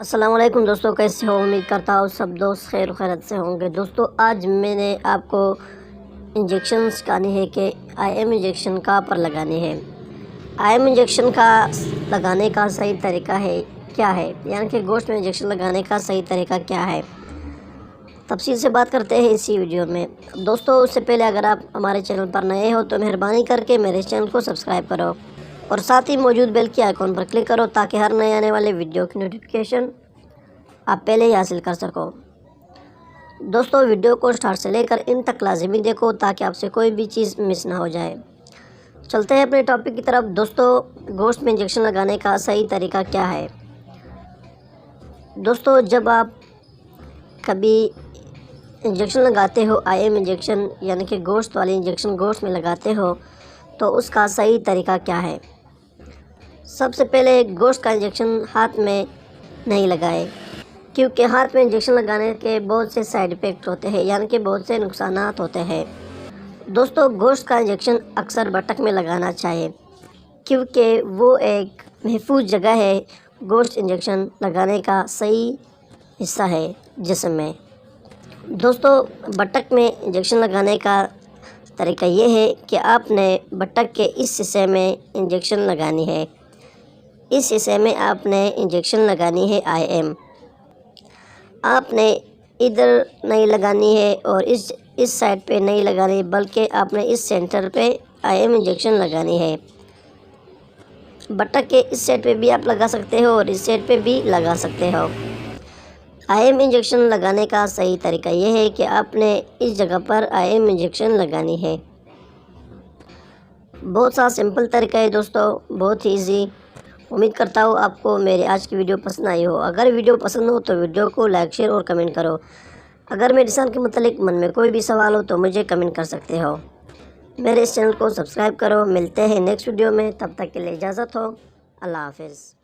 السلام علیکم دوستوں، کیسے ہو؟ امید کرتا ہوں سب دوست خیر و خیریت سے ہوں گے۔ دوستوں آج میں نے آپ کو انجیکشن سکھانی ہے کہ آئی ایم انجیکشن کہاں پر لگانی ہے۔ آئی ایم انجیکشن کا لگانے کا صحیح طریقہ کیا ہے، یعنی کہ گوشت میں انجیکشن لگانے کا صحیح طریقہ کیا ہے، تفصیل سے بات کرتے ہیں اسی ویڈیو میں۔ دوستوں اس سے پہلے اگر آپ ہمارے چینل پر نئے ہو تو مہربانی کر کے میرے چینل کو سبسکرائب کرو اور ساتھ ہی موجود بیل کے آئیکن پر کلک کرو تاکہ ہر نئے آنے والے ویڈیو کی نوٹیفیکیشن آپ پہلے ہی حاصل کر سکو۔ دوستوں ویڈیو کو سٹارٹ سے لے کر ان تک لازمی دیکھو تاکہ آپ سے کوئی بھی چیز مس نہ ہو جائے۔ چلتے ہیں اپنے ٹاپک کی طرف۔ دوستوں گوشت میں انجیکشن لگانے کا صحیح طریقہ کیا ہے۔ دوستوں جب آپ کبھی انجیکشن لگاتے ہو، آئی ایم انجیکشن یعنی کہ گوشت والی انجیکشن گوشت میں لگاتے ہو تو اس کا صحیح طریقہ کیا ہے۔ سب سے پہلے گوشت کا انجیکشن ہاتھ میں نہیں لگائے، کیونکہ ہاتھ میں انجیکشن لگانے کے بہت سے سائیڈ ایفیکٹ ہوتے ہیں، یعنی کہ بہت سے نقصانات ہوتے ہیں۔ دوستوں گوشت کا انجیکشن اکثر بٹک میں لگانا چاہیے، کیونکہ وہ ایک محفوظ جگہ ہے۔ گوشت انجیکشن لگانے کا صحیح حصہ ہے جسم میں۔ دوستوں بٹک میں انجیکشن لگانے کا طریقہ یہ ہے کہ آپ نے بٹک کے اس حصے میں انجیکشن لگانی ہے، اس حصے میں آپ نے انجیکشن لگانی ہے آئی ایم۔ آپ نے ادھر نہیں لگانی ہے اور اس سائڈ پہ نہیں لگانی، بلکہ آپ نے اس سینٹر پہ آئی ایم انجیکشن لگانی ہے۔ بٹک کے اس سائڈ پہ بھی آپ لگا سکتے ہو اور اس سائڈ پہ بھی لگا سکتے ہو۔ آئی ایم انجیکشن لگانے کا صحیح طریقہ یہ ہے کہ آپ نے اس جگہ پر آئی ایم انجیکشن لگانی ہے۔ بہت سا سمپل طریقہ ہے دوستوں، بہت ہی ایزی۔ امید کرتا ہوں آپ کو میری آج کی ویڈیو پسند آئی ہو۔ اگر ویڈیو پسند ہو تو ویڈیو کو لائک، شیئر اور کمنٹ کرو۔ اگر میری ڈیزائن کے متعلق من میں کوئی بھی سوال ہو تو مجھے کمنٹ کر سکتے ہو۔ میرے اس چینل کو سبسکرائب کرو۔ ملتے ہیں نیکسٹ ویڈیو میں، تب تک کے لیے اجازت ہو۔ اللہ حافظ۔